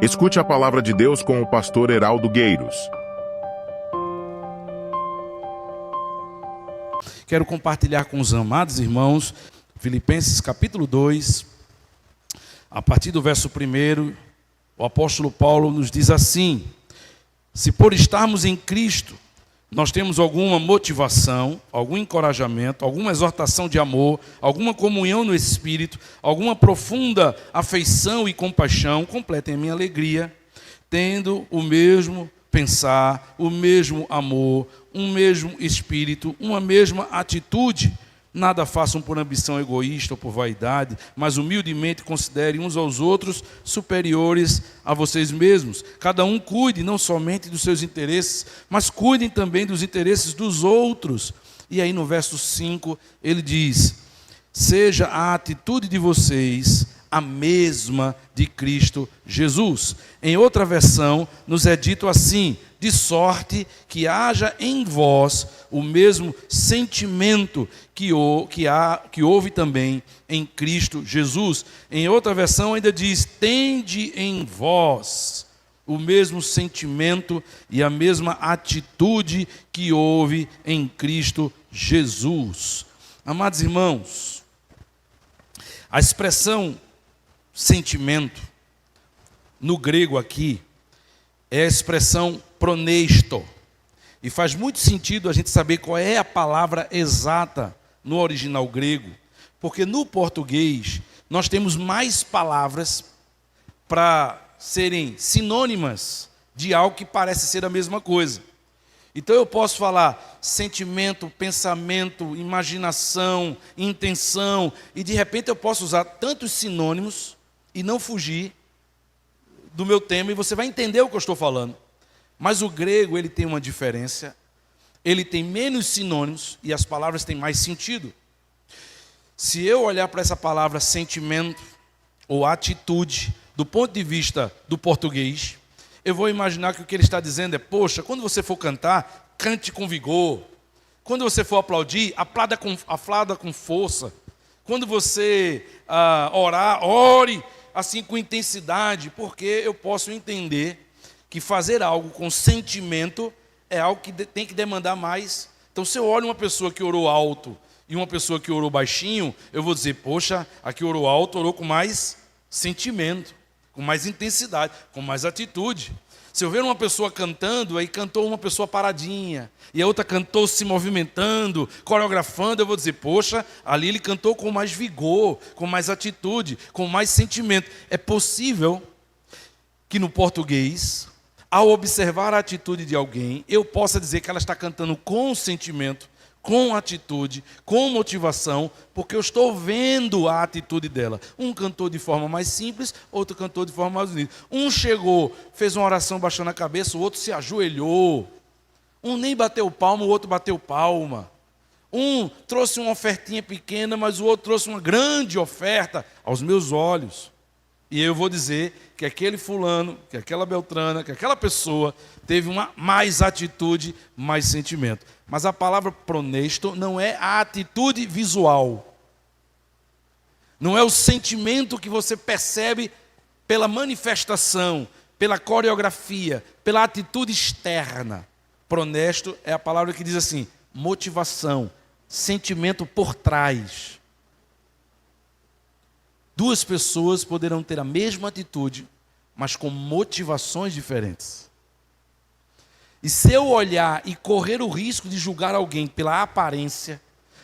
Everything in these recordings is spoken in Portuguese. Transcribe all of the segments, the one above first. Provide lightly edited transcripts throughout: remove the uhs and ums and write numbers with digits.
Escute a palavra de Deus com o pastor Heraldo Gueiros. Quero compartilhar com os amados irmãos, Filipenses capítulo 2, a partir do verso 1, o apóstolo Paulo nos diz assim: se por estarmos em Cristo, nós temos alguma motivação, algum encorajamento, alguma exortação de amor, alguma comunhão no Espírito, alguma profunda afeição e compaixão, completem a minha alegria, tendo o mesmo pensar, o mesmo amor, um mesmo espírito, uma mesma atitude. Nada façam por ambição egoísta ou por vaidade, mas humildemente considerem uns aos outros superiores a vocês mesmos. Cada um cuide não somente dos seus interesses, mas cuidem também dos interesses dos outros. E aí no verso 5 ele diz: seja a atitude de vocês a mesma de Cristo Jesus. Em outra versão nos é dito assim: de sorte que haja em vós o mesmo sentimento que houve também em Cristo Jesus. Em outra versão ainda diz: tende em vós o mesmo sentimento e a mesma atitude que houve em Cristo Jesus. Amados irmãos, a expressão sentimento, no grego aqui, é a expressão pronesto. E faz muito sentido a gente saber qual é a palavra exata no original grego, porque no português nós temos mais palavras para serem sinônimas de algo que parece ser a mesma coisa. Então eu posso falar sentimento, pensamento, imaginação, intenção, e de repente eu posso usar tantos sinônimos e não fugir do meu tema, e você vai entender o que eu estou falando. Mas o grego, ele tem uma diferença, ele tem menos sinônimos e as palavras têm mais sentido. Se eu olhar para essa palavra sentimento ou atitude, do ponto de vista do português, eu vou imaginar que o que ele está dizendo é: poxa, quando você for cantar, cante com vigor. Quando você for aplaudir, aplauda com força. Quando você orar, ore assim com intensidade, porque eu posso entender que fazer algo com sentimento é algo que tem que demandar mais. Então, se eu olho uma pessoa que orou alto e uma pessoa que orou baixinho, eu vou dizer: poxa, a que orou alto orou com mais sentimento, com mais intensidade, com mais atitude. Se eu ver uma pessoa cantando, aí cantou uma pessoa paradinha, e a outra cantou se movimentando, coreografando, eu vou dizer: poxa, ali ele cantou com mais vigor, com mais atitude, com mais sentimento. É possível que no português, ao observar a atitude de alguém, eu possa dizer que ela está cantando com sentimento, com atitude, com motivação, porque eu estou vendo a atitude dela. Um cantou de forma mais simples, outro cantou de forma mais unida. Um chegou, fez uma oração baixando a cabeça, o outro se ajoelhou. Um nem bateu palma, o outro bateu palma. Um trouxe uma ofertinha pequena, mas o outro trouxe uma grande oferta aos meus olhos. E eu vou dizer que aquele fulano, que aquela beltrana, que aquela pessoa teve uma mais atitude, mais sentimento. Mas a palavra pronesto não é a atitude visual. Não é o sentimento que você percebe pela manifestação, pela coreografia, pela atitude externa. Pronesto é a palavra que diz assim: motivação, sentimento por trás. Duas pessoas poderão ter a mesma atitude, mas com motivações diferentes. E se eu olhar e correr o risco de julgar alguém pela aparência,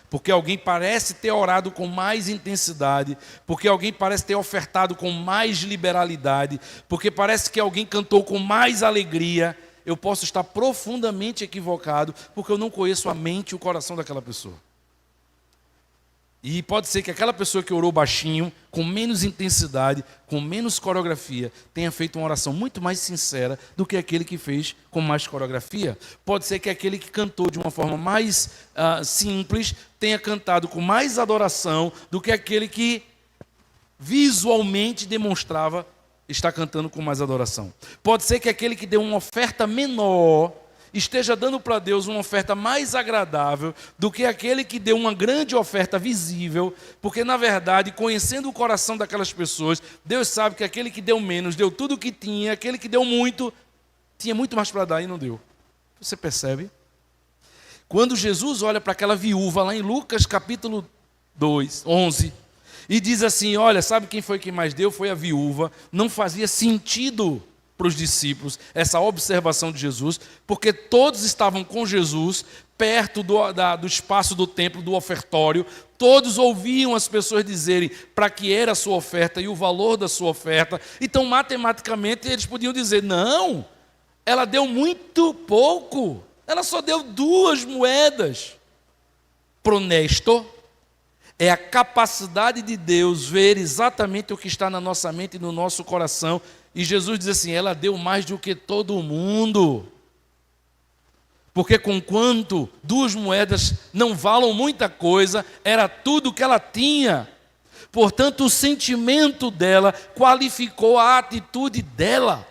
porque alguém parece ter orado com mais intensidade, porque alguém parece ter ofertado com mais liberalidade, porque parece que alguém cantou com mais alegria, eu posso estar profundamente equivocado, porque eu não conheço a mente e o coração daquela pessoa. E pode ser que aquela pessoa que orou baixinho, com menos intensidade, com menos coreografia, tenha feito uma oração muito mais sincera do que aquele que fez com mais coreografia. Pode ser que aquele que cantou de uma forma mais simples, tenha cantado com mais adoração do que aquele que visualmente demonstrava estar cantando com mais adoração. Pode ser que aquele que deu uma oferta menor esteja dando para Deus uma oferta mais agradável do que aquele que deu uma grande oferta visível, porque na verdade, conhecendo o coração daquelas pessoas, Deus sabe que aquele que deu menos, deu tudo o que tinha, aquele que deu muito, tinha muito mais para dar e não deu. Você percebe? Quando Jesus olha para aquela viúva lá em Lucas capítulo 11, e diz assim, olha, sabe quem foi que mais deu? Foi a viúva. Não fazia sentido para os discípulos essa observação de Jesus, porque todos estavam com Jesus, perto do espaço do templo, do ofertório, todos ouviam as pessoas dizerem para que era a sua oferta e o valor da sua oferta. Então, matematicamente, eles podiam dizer, não, ela deu muito pouco, ela só deu 2 moedas. Pronesto é a capacidade de Deus ver exatamente o que está na nossa mente e no nosso coração. E Jesus diz assim, ela deu mais do que todo mundo. Porque conquanto 2 moedas não valam muita coisa, era tudo que ela tinha. Portanto, o sentimento dela qualificou a atitude dela.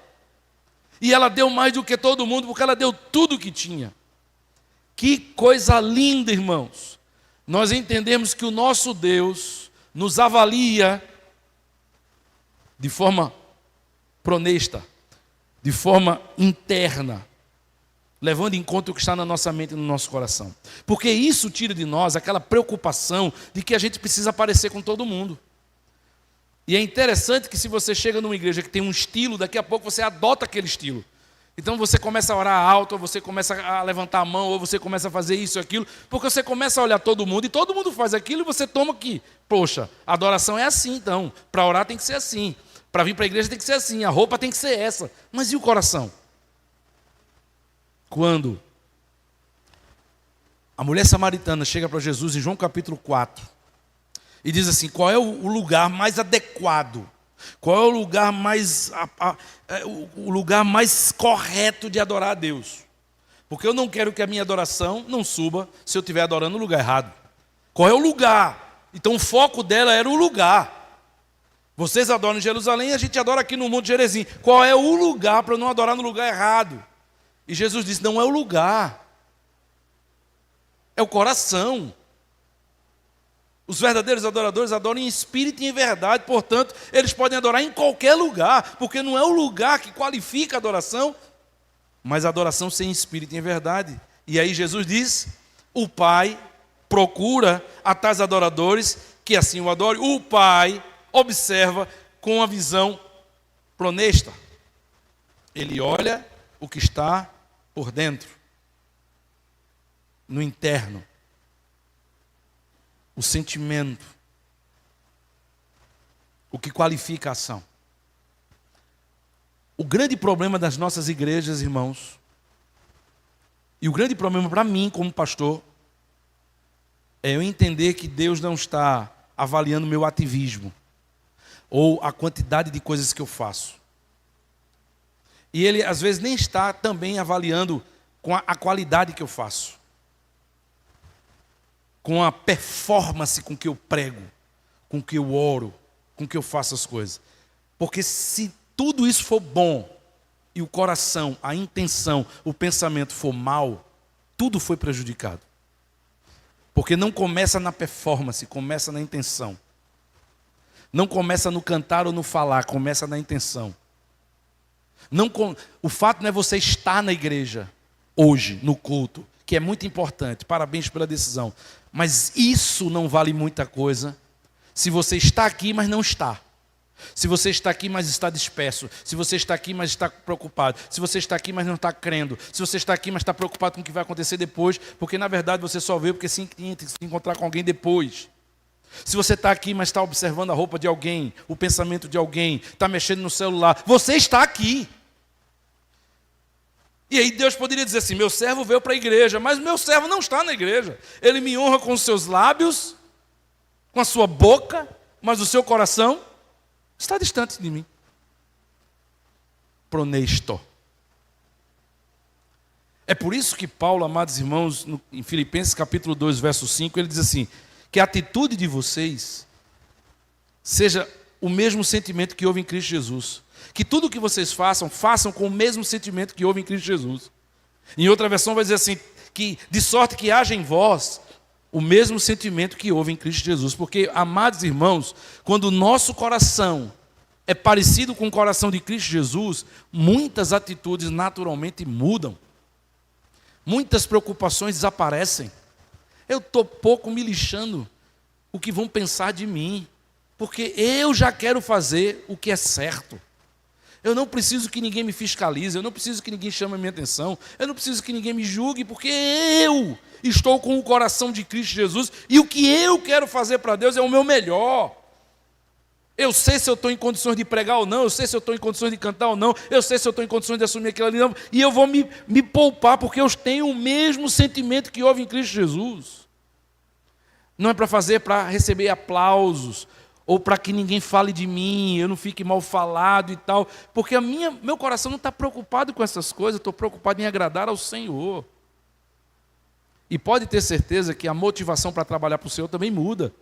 E ela deu mais do que todo mundo, porque ela deu tudo o que tinha. Que coisa linda, irmãos. Nós entendemos que o nosso Deus nos avalia de forma honesta, de forma interna, levando em conta o que está na nossa mente e no nosso coração. Porque isso tira de nós aquela preocupação de que a gente precisa aparecer com todo mundo. E é interessante que se você chega numa igreja que tem um estilo, daqui a pouco você adota aquele estilo. Então você começa a orar alto, ou você começa a levantar a mão, ou você começa a fazer isso e aquilo, porque você começa a olhar todo mundo, e todo mundo faz aquilo, e você toma que, poxa, a adoração é assim então, para orar tem que ser assim, para vir para a igreja tem que ser assim, a roupa tem que ser essa. Mas e o coração? Quando a mulher samaritana chega para Jesus em João capítulo 4, e diz assim, qual é o lugar mais adequado, qual é o lugar mais correto de adorar a Deus? Porque eu não quero que a minha adoração não suba se eu estiver adorando no lugar errado. Qual é o lugar? Então o foco dela era o lugar. Vocês adoram em Jerusalém, a gente adora aqui no Monte Gerezim. Qual é o lugar para eu não adorar no lugar errado? E Jesus disse, não é o lugar, é o coração. Os verdadeiros adoradores adoram em espírito e em verdade, portanto, eles podem adorar em qualquer lugar, porque não é o lugar que qualifica a adoração, mas a adoração sem espírito e em verdade. E aí Jesus diz, o Pai procura a tais adoradores que assim o adorem. O Pai observa com a visão honesta. Ele olha o que está por dentro, no interno. O sentimento, o que qualifica a ação. O grande problema das nossas igrejas, irmãos, e o grande problema para mim como pastor, é eu entender que Deus não está avaliando meu ativismo, ou a quantidade de coisas que eu faço. E Ele às vezes nem está também avaliando com a qualidade que eu faço, com a performance com que eu prego, com que eu oro, com que eu faço as coisas. Porque se tudo isso for bom, e o coração, a intenção, o pensamento for mal, tudo foi prejudicado. Porque não começa na performance, começa na intenção. Não começa no cantar ou no falar, começa na intenção. O fato não é você estar na igreja, hoje, no culto, que é muito importante, parabéns pela decisão. Mas isso não vale muita coisa se você está aqui, mas não está. Se você está aqui, mas está disperso. Se você está aqui, mas está preocupado. Se você está aqui, mas não está crendo. Se você está aqui, mas está preocupado com o que vai acontecer depois, porque na verdade você só veio porque tem que se encontrar com alguém depois. Se você está aqui, mas está observando a roupa de alguém, o pensamento de alguém, está mexendo no celular, você está aqui. E aí Deus poderia dizer assim, meu servo veio para a igreja, mas meu servo não está na igreja. Ele me honra com os seus lábios, com a sua boca, mas o seu coração está distante de mim. Pronesto. É por isso que Paulo, amados irmãos, em Filipenses capítulo 2, verso 5, ele diz assim, que a atitude de vocês seja o mesmo sentimento que houve em Cristo Jesus. Que tudo o que vocês façam, façam com o mesmo sentimento que houve em Cristo Jesus. Em outra versão vai dizer assim, que de sorte que haja em vós o mesmo sentimento que houve em Cristo Jesus. Porque, amados irmãos, quando o nosso coração é parecido com o coração de Cristo Jesus, muitas atitudes naturalmente mudam. Muitas preocupações desaparecem. Eu estou pouco me lixando o que vão pensar de mim, porque eu já quero fazer o que é certo. Eu não preciso que ninguém me fiscalize, eu não preciso que ninguém chame a minha atenção, eu não preciso que ninguém me julgue, porque eu estou com o coração de Cristo Jesus e o que eu quero fazer para Deus é o meu melhor. Eu sei se eu estou em condições de pregar ou não, eu sei se eu estou em condições de cantar ou não, eu sei se eu estou em condições de assumir aquilo ali ou não, e eu vou me poupar, porque eu tenho o mesmo sentimento que houve em Cristo Jesus. Não é para fazer para receber aplausos, ou para que ninguém fale de mim, eu não fique mal falado e tal, porque meu coração não está preocupado com essas coisas, eu estou preocupado em agradar ao Senhor. E pode ter certeza que a motivação para trabalhar para o Senhor também muda.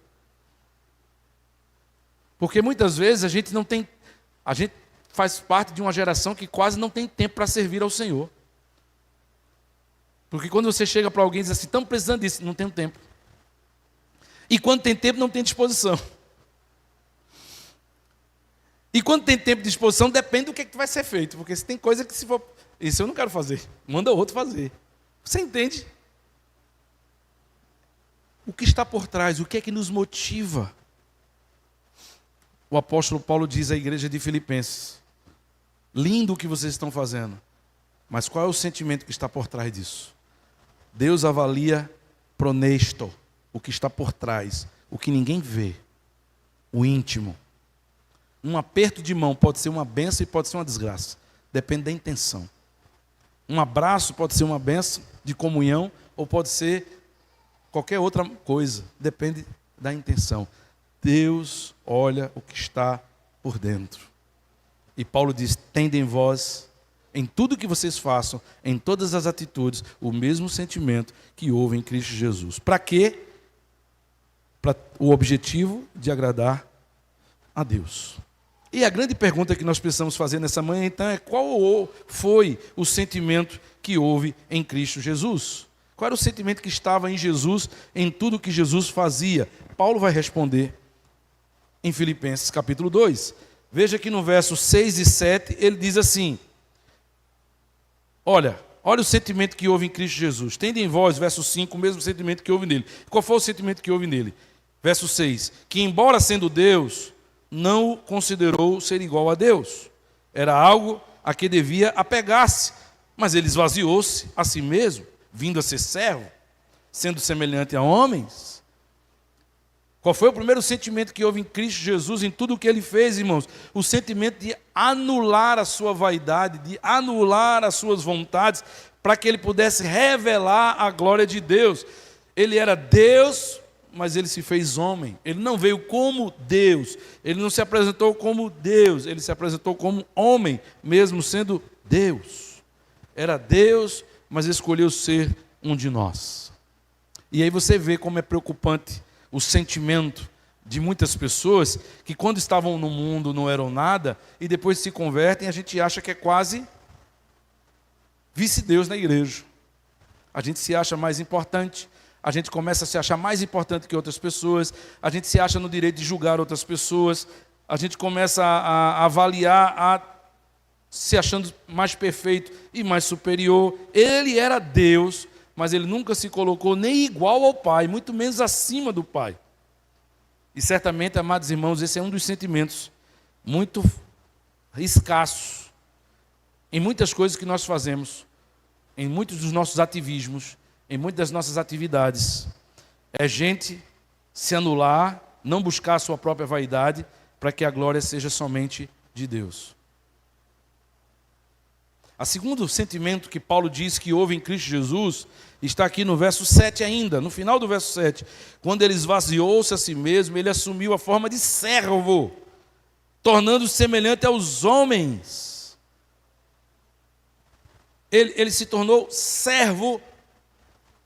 Porque muitas vezes a gente faz parte de uma geração que quase não tem tempo para servir ao Senhor. Porque quando você chega para alguém e diz assim, estamos precisando disso, não tenho tempo. E quando tem tempo, não tem disposição. E quando tem tempo de disposição, depende do que vai ser feito. Porque se tem coisa que se for, isso eu não quero fazer, manda outro fazer. Você entende? O que está por trás, o que é que nos motiva? O apóstolo Paulo diz à igreja de Filipenses, lindo o que vocês estão fazendo, mas qual é o sentimento que está por trás disso? Deus avalia pronesto, o que está por trás, o que ninguém vê, o íntimo. Um aperto de mão pode ser uma bênção e pode ser uma desgraça, depende da intenção. Um abraço pode ser uma bênção de comunhão ou pode ser qualquer outra coisa, depende da intenção. Deus olha o que está por dentro. E Paulo diz, tende em vós, em tudo que vocês façam, em todas as atitudes, o mesmo sentimento que houve em Cristo Jesus. Para quê? Para o objetivo de agradar a Deus. E a grande pergunta que nós precisamos fazer nessa manhã, então, é qual foi o sentimento que houve em Cristo Jesus? Qual era o sentimento que estava em Jesus, em tudo que Jesus fazia? Paulo vai responder em Filipenses capítulo 2. Veja que no verso 6 e 7, ele diz assim, olha o sentimento que houve em Cristo Jesus. Tende em vós, verso 5, o mesmo sentimento que houve nele. Qual foi o sentimento que houve nele? Verso 6, que embora sendo Deus, não o considerou ser igual a Deus. Era algo a que devia apegar-se, mas ele esvaziou-se a si mesmo, vindo a ser servo, sendo semelhante a homens. Qual foi o primeiro sentimento que houve em Cristo Jesus, em tudo o que ele fez, irmãos? O sentimento de anular a sua vaidade, de anular as suas vontades, para que ele pudesse revelar a glória de Deus. Ele era Deus, mas ele se fez homem. Ele não veio como Deus, ele não se apresentou como Deus, ele se apresentou como homem, mesmo sendo Deus. Era Deus, mas escolheu ser um de nós. E aí você vê como é preocupante o sentimento de muitas pessoas que quando estavam no mundo não eram nada e depois se convertem, a gente acha que é quase vice-deus na igreja. A gente se acha mais importante, a gente começa a se achar mais importante que outras pessoas, a gente se acha no direito de julgar outras pessoas, a gente começa a avaliar, se achando mais perfeito e mais superior. Ele era Deus, mas ele nunca se colocou nem igual ao Pai, muito menos acima do Pai. E certamente, amados irmãos, esse é um dos sentimentos muito escassos em muitas coisas que nós fazemos, em muitos dos nossos ativismos, em muitas das nossas atividades. É gente se anular, não buscar a sua própria vaidade, para que a glória seja somente de Deus. O segundo sentimento que Paulo diz que houve em Cristo Jesus está aqui no verso 7 ainda, no final do verso 7. Quando ele esvaziou-se a si mesmo, ele assumiu a forma de servo, tornando-se semelhante aos homens. Ele se tornou servo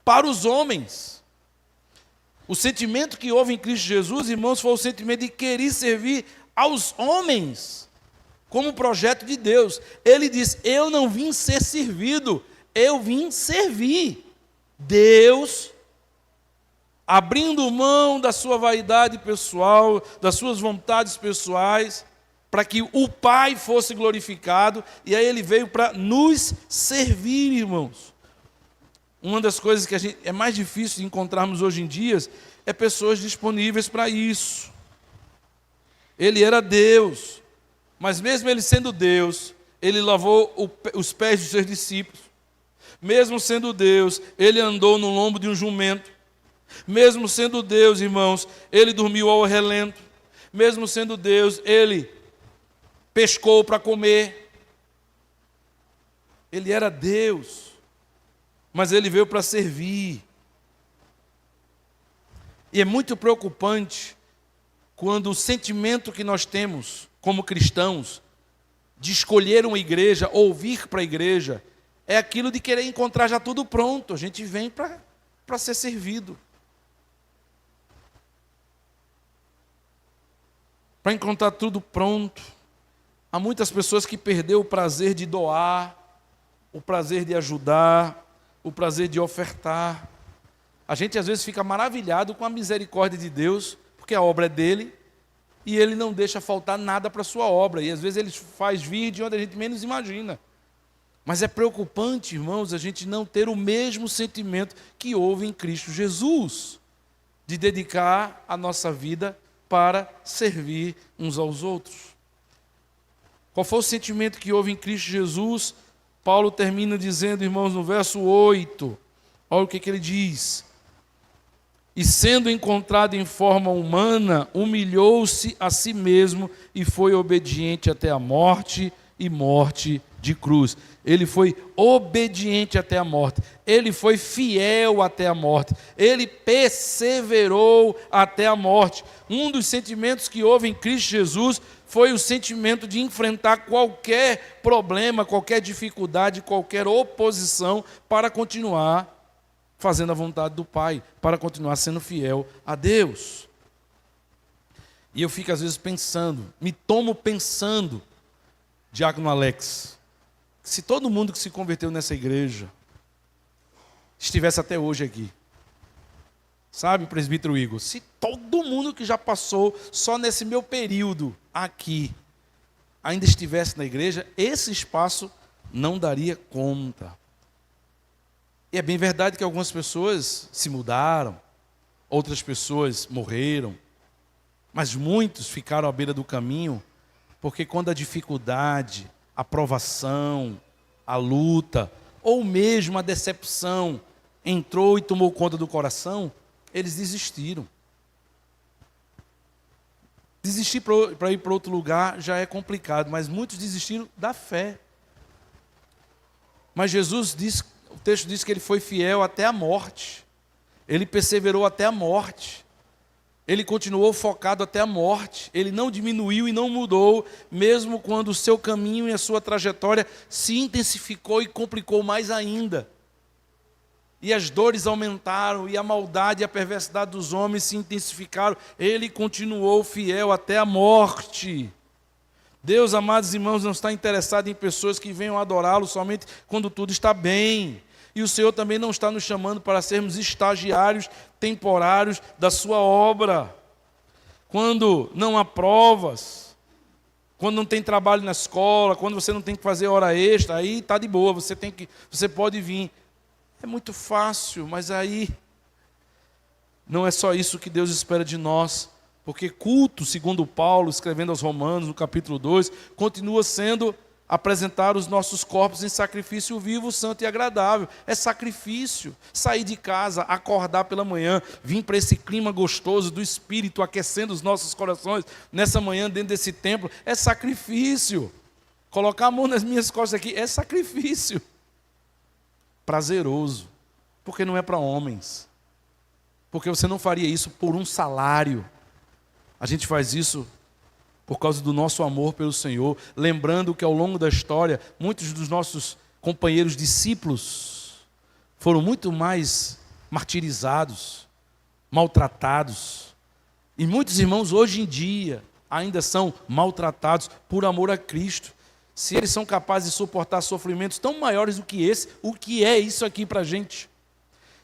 para os homens. O sentimento que houve em Cristo Jesus, irmãos, foi o sentimento de querer servir aos homens, como projeto de Deus. Ele diz, eu não vim ser servido, eu vim servir. Deus, abrindo mão da sua vaidade pessoal, das suas vontades pessoais, para que o Pai fosse glorificado, e aí ele veio para nos servir, irmãos. Uma das coisas que é mais difícil de encontrarmos hoje em dia é pessoas disponíveis para isso. Ele era Deus, mas mesmo ele sendo Deus, ele lavou os pés dos seus discípulos. Mesmo sendo Deus, ele andou no lombo de um jumento. Mesmo sendo Deus, irmãos, ele dormiu ao relento. Mesmo sendo Deus, ele pescou para comer. Ele era Deus, mas ele veio para servir. E é muito preocupante quando o sentimento que nós temos como cristãos de escolher uma igreja, ou vir para a igreja, é aquilo de querer encontrar já tudo pronto. A gente vem para ser servido. Para encontrar tudo pronto. Há muitas pessoas que perderam o prazer de doar, o prazer de ajudar, o prazer de ofertar. A gente às vezes fica maravilhado com a misericórdia de Deus, porque a obra é dele, e ele não deixa faltar nada para a sua obra, e às vezes ele faz vir de onde a gente menos imagina. Mas é preocupante, irmãos, a gente não ter o mesmo sentimento que houve em Cristo Jesus, de dedicar a nossa vida para servir uns aos outros. Qual foi o sentimento que houve em Cristo Jesus? Paulo termina dizendo, irmãos, no verso 8, olha o que ele diz. E sendo encontrado em forma humana, humilhou-se a si mesmo e foi obediente até a morte e morte de cruz. Ele foi obediente até a morte. Ele foi fiel até a morte. Ele perseverou até a morte. Um dos sentimentos que houve em Cristo Jesus foi o sentimento de enfrentar qualquer problema, qualquer dificuldade, qualquer oposição para continuar fazendo a vontade do Pai, para continuar sendo fiel a Deus. E eu fico às vezes pensando, me tomo pensando, Diácono Alex, se todo mundo que se converteu nessa igreja estivesse até hoje aqui, sabe, presbítero Igor, se todo mundo que já passou só nesse meu período aqui ainda estivesse na igreja, esse espaço não daria conta. E é bem verdade que algumas pessoas se mudaram, outras pessoas morreram, mas muitos ficaram à beira do caminho, porque quando a dificuldade, a provação, a luta, ou mesmo a decepção entrou e tomou conta do coração, eles desistiram. Desistir para ir para outro lugar já é complicado, mas muitos desistiram da fé. Mas Jesus diz, o texto diz que ele foi fiel até a morte. Ele perseverou até a morte. Ele continuou focado até a morte. Ele não diminuiu e não mudou, mesmo quando o seu caminho e a sua trajetória se intensificou e complicou mais ainda. E as dores aumentaram, e a maldade e a perversidade dos homens se intensificaram. Ele continuou fiel até a morte. Deus, amados irmãos, não está interessado em pessoas que venham adorá-lo somente quando tudo está bem. E o Senhor também não está nos chamando para sermos estagiários temporários da sua obra. Quando não há provas, quando não tem trabalho na escola, quando você não tem que fazer hora extra, aí está de boa, você pode vir. É muito fácil, mas aí não é só isso que Deus espera de nós. Porque culto, segundo Paulo, escrevendo aos Romanos, no capítulo 2, continua sendo apresentar os nossos corpos em sacrifício vivo, santo e agradável. É sacrifício. Sair de casa, acordar pela manhã, vir para esse clima gostoso do Espírito, aquecendo os nossos corações, nessa manhã dentro desse templo, é sacrifício. Colocar a mão nas minhas costas aqui é sacrifício. Prazeroso, porque não é para homens. Porque você não faria isso por um salário. A gente faz isso por causa do nosso amor pelo Senhor, lembrando que ao longo da história, muitos dos nossos companheiros discípulos foram muito mais martirizados, maltratados. E muitos irmãos hoje em dia ainda são maltratados por amor a Cristo. Se eles são capazes de suportar sofrimentos tão maiores do que esse, o que é isso aqui para a gente?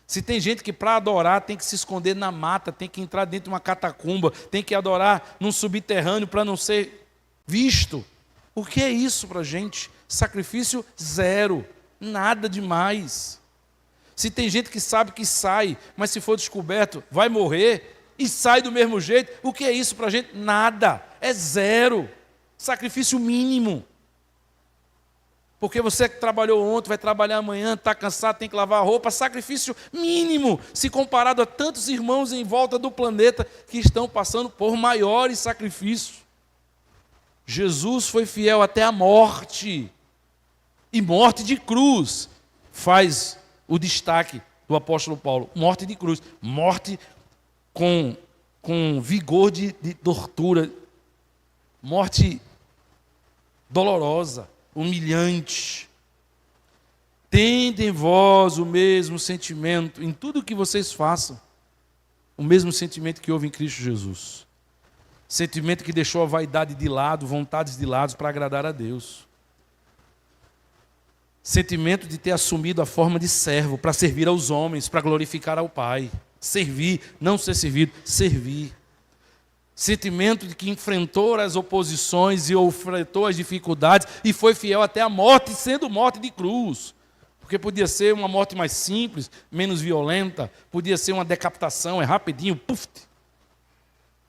Se tem gente que para adorar tem que se esconder na mata, tem que entrar dentro de uma catacumba, tem que adorar num subterrâneo para não ser visto. O que é isso para a gente? Sacrifício zero, nada demais. Se tem gente que sabe que sai, mas se for descoberto vai morrer e sai do mesmo jeito, o que é isso para a gente? Nada, é zero, sacrifício mínimo. Porque você que trabalhou ontem, vai trabalhar amanhã, está cansado, tem que lavar a roupa, sacrifício mínimo, se comparado a tantos irmãos em volta do planeta que estão passando por maiores sacrifícios. Jesus foi fiel até a morte, e morte de cruz faz o destaque do apóstolo Paulo, morte de cruz, morte com vigor de tortura, morte dolorosa, humilhante. Tende em vós o mesmo sentimento, em tudo que vocês façam, o mesmo sentimento que houve em Cristo Jesus. Sentimento que deixou a vaidade de lado, vontades de lado para agradar a Deus. Sentimento de ter assumido a forma de servo para servir aos homens, para glorificar ao Pai. Servir, não ser servido, servir. Sentimento de que enfrentou as oposições e enfrentou as dificuldades e foi fiel até a morte, sendo morte de cruz. Porque podia ser uma morte mais simples, menos violenta, podia ser uma decapitação, é rapidinho, puf.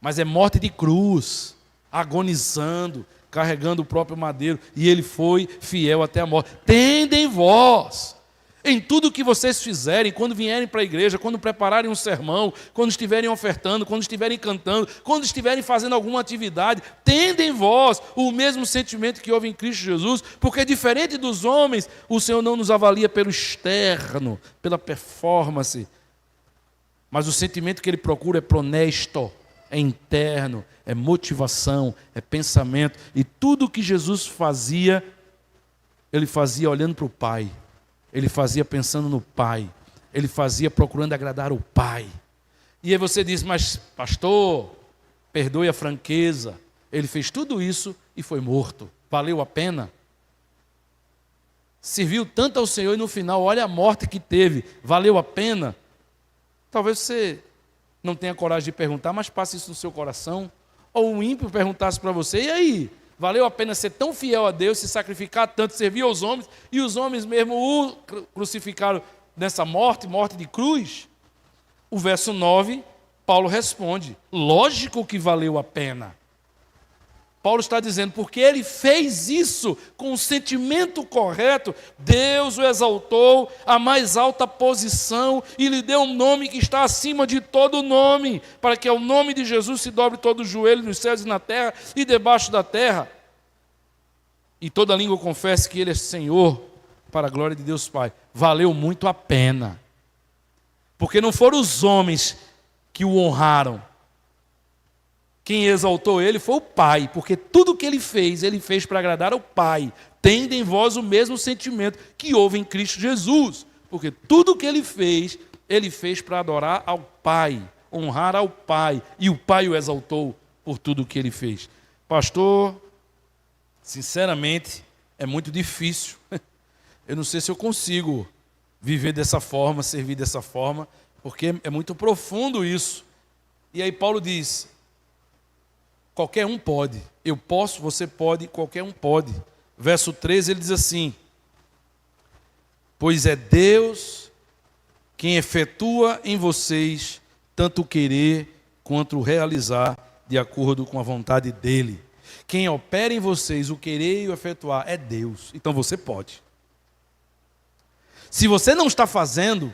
Mas é morte de cruz, agonizando, carregando o próprio madeiro, e ele foi fiel até a morte. Tendem vós, em tudo que vocês fizerem, quando vierem para a igreja, quando prepararem um sermão, quando estiverem ofertando, quando estiverem cantando, quando estiverem fazendo alguma atividade, tendem vós o mesmo sentimento que houve em Cristo Jesus, porque diferente dos homens, o Senhor não nos avalia pelo externo, pela performance, mas o sentimento que Ele procura é pronesto, é interno, é motivação, é pensamento, e tudo o que Jesus fazia, Ele fazia olhando para o Pai. Ele fazia pensando no Pai. Ele fazia procurando agradar o Pai. E aí você diz, mas pastor, perdoe a franqueza. Ele fez tudo isso e foi morto. Valeu a pena? Serviu tanto ao Senhor e no final, olha a morte que teve. Valeu a pena? Talvez você não tenha coragem de perguntar, mas passe isso no seu coração. Ou um ímpio perguntasse para você, e aí? Valeu a pena ser tão fiel a Deus, se sacrificar tanto, servir aos homens, e os homens mesmo o crucificaram nessa morte, morte de cruz? O verso 9, Paulo responde, lógico que valeu a pena. Paulo está dizendo, porque ele fez isso com o sentimento correto, Deus o exaltou à mais alta posição e lhe deu um nome que está acima de todo nome, para que ao nome de Jesus se dobre todo o joelho nos céus e na terra e debaixo da terra. E toda língua confesse que Ele é Senhor, para a glória de Deus Pai. Valeu muito a pena. Porque não foram os homens que o honraram. Quem exaltou ele foi o Pai, porque tudo que ele fez para agradar ao Pai. Tende em vós o mesmo sentimento que houve em Cristo Jesus. Porque tudo que ele fez para adorar ao Pai, honrar ao Pai. E o Pai o exaltou por tudo que ele fez. Pastor, sinceramente, é muito difícil. Eu não sei se eu consigo viver dessa forma, servir dessa forma, porque é muito profundo isso. E aí Paulo diz, qualquer um pode. Eu posso, você pode, qualquer um pode. Verso 13 ele diz assim, pois é Deus quem efetua em vocês tanto o querer quanto o realizar de acordo com a vontade dEle. Quem opera em vocês o querer e o efetuar é Deus. Então você pode. Se você não está fazendo,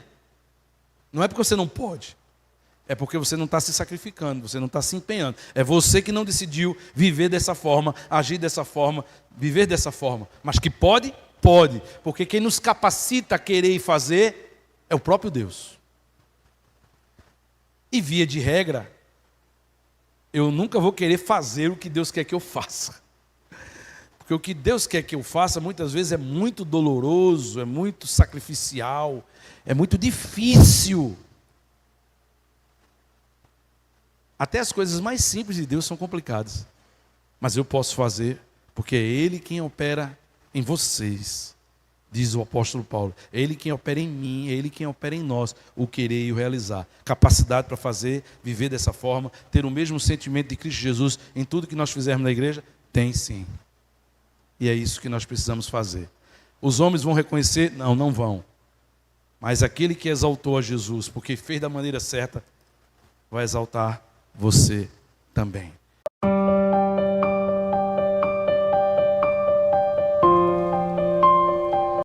não é porque você não pode. É porque você não está se sacrificando, você não está se empenhando. É você que não decidiu viver dessa forma, agir dessa forma, viver dessa forma. Mas que pode? Pode. Porque quem nos capacita a querer e fazer é o próprio Deus. E via de regra, eu nunca vou querer fazer o que Deus quer que eu faça. Porque o que Deus quer que eu faça, muitas vezes é muito doloroso, é muito sacrificial, é muito difícil. Até as coisas mais simples de Deus são complicadas. Mas eu posso fazer, porque é Ele quem opera em vocês, diz o apóstolo Paulo. É Ele quem opera em mim, é Ele quem opera em nós, o querer e o realizar. Capacidade para fazer, viver dessa forma, ter o mesmo sentimento de Cristo Jesus em tudo que nós fizermos na igreja? Tem sim. E é isso que nós precisamos fazer. Os homens vão reconhecer? Não, não vão. Mas aquele que exaltou a Jesus, porque fez da maneira certa, vai exaltar você também.